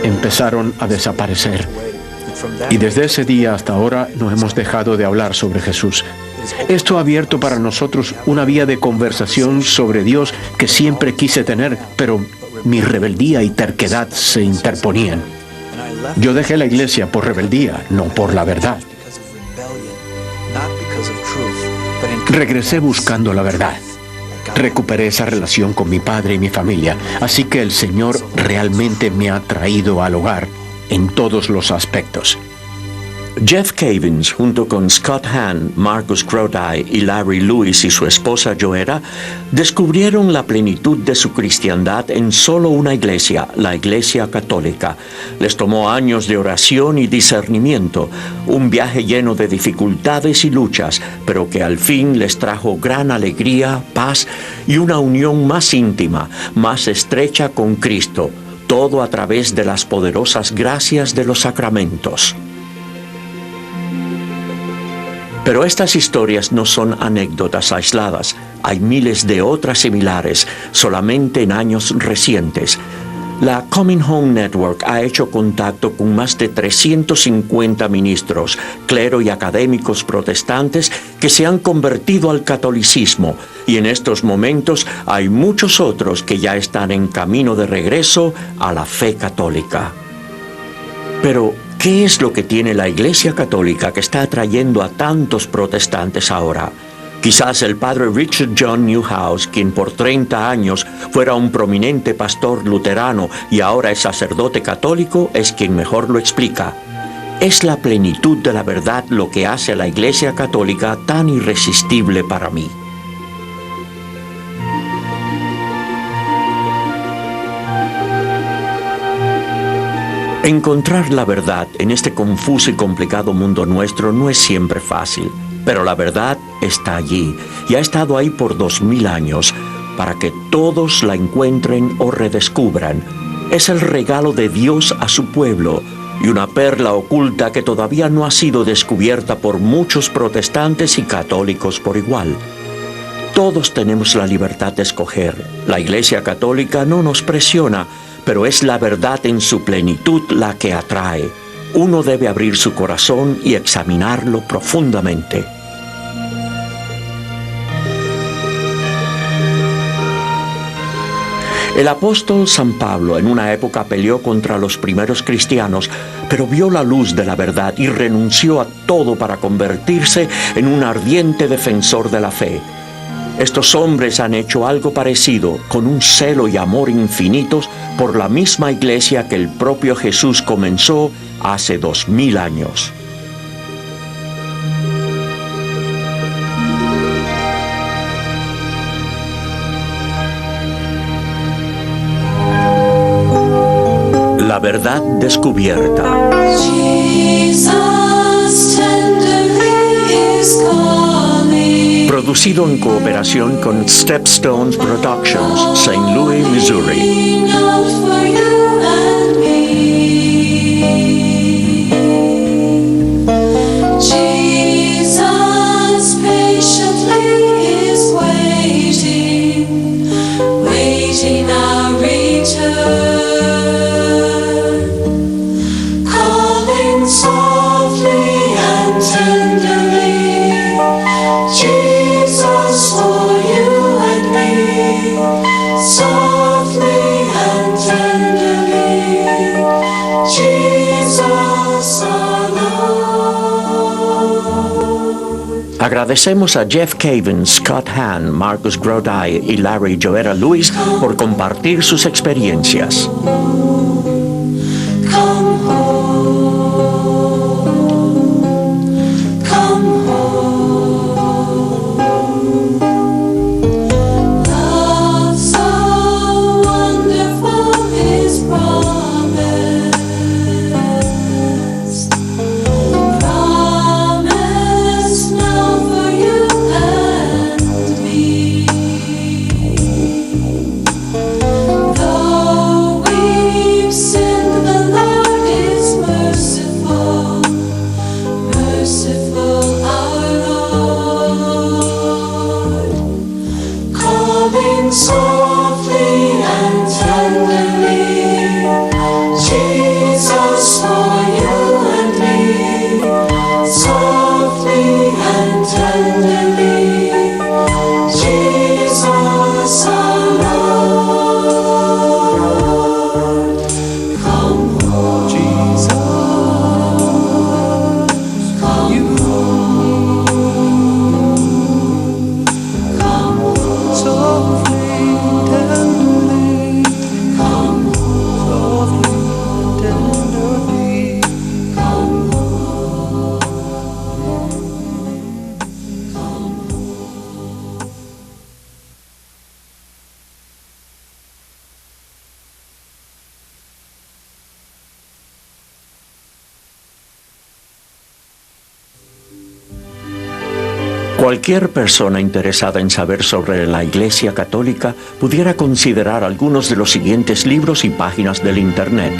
empezaron a desaparecer. Y desde ese día hasta ahora no hemos dejado de hablar sobre Jesús. Esto ha abierto para nosotros una vía de conversación sobre Dios que siempre quise tener, pero mi rebeldía y terquedad se interponían. Yo dejé la iglesia por rebeldía, no por la verdad. Regresé buscando la verdad. Recuperé esa relación con mi padre y mi familia, así que el Señor realmente me ha traído al hogar en todos los aspectos. Jeff Cavins, junto con Scott Hahn, Marcus Grodi y Larry Lewis y su esposa Joera, descubrieron la plenitud de su cristiandad en solo una iglesia, la Iglesia Católica. Les tomó años de oración y discernimiento, un viaje lleno de dificultades y luchas, pero que al fin les trajo gran alegría, paz y una unión más íntima, más estrecha con Cristo, todo a través de las poderosas gracias de los sacramentos. Pero estas historias no son anécdotas aisladas. Hay miles de otras similares, solamente en años recientes. La Coming Home Network ha hecho contacto con más de 350 ministros, clero y académicos protestantes que se han convertido al catolicismo, y en estos momentos hay muchos otros que ya están en camino de regreso a la fe católica. Pero, ¿qué es lo que tiene la Iglesia Católica que está atrayendo a tantos protestantes ahora? Quizás el padre Richard John Newhouse, quien por 30 años fuera un prominente pastor luterano y ahora es sacerdote católico, es quien mejor lo explica. Es la plenitud de la verdad lo que hace a la Iglesia Católica tan irresistible para mí. Encontrar la verdad en este confuso y complicado mundo nuestro no es siempre fácil, pero la verdad está allí y ha estado ahí por 2000 años para que todos la encuentren o redescubran. Es el regalo de Dios a su pueblo y una perla oculta que todavía no ha sido descubierta por muchos protestantes y católicos por igual. Todos tenemos la libertad de escoger. La Iglesia Católica no nos presiona, pero es la verdad en su plenitud la que atrae. Uno debe abrir su corazón y examinarlo profundamente. El apóstol San Pablo en una época peleó contra los primeros cristianos, pero vio la luz de la verdad y renunció a todo para convertirse en un ardiente defensor de la fe. Estos hombres han hecho algo parecido, con un celo y amor infinitos por la misma iglesia que el propio Jesús comenzó hace 2000 años. La verdad descubierta. Producido en cooperación con Stepstones Productions, St. Louis, Missouri. Agradecemos a Jeff Cavins, Scott Hahn, Marcus Grodi y Larry Joera Lewis por compartir sus experiencias. Merciful our Lord. Cualquier persona interesada en saber sobre la Iglesia Católica pudiera considerar algunos de los siguientes libros y páginas del Internet.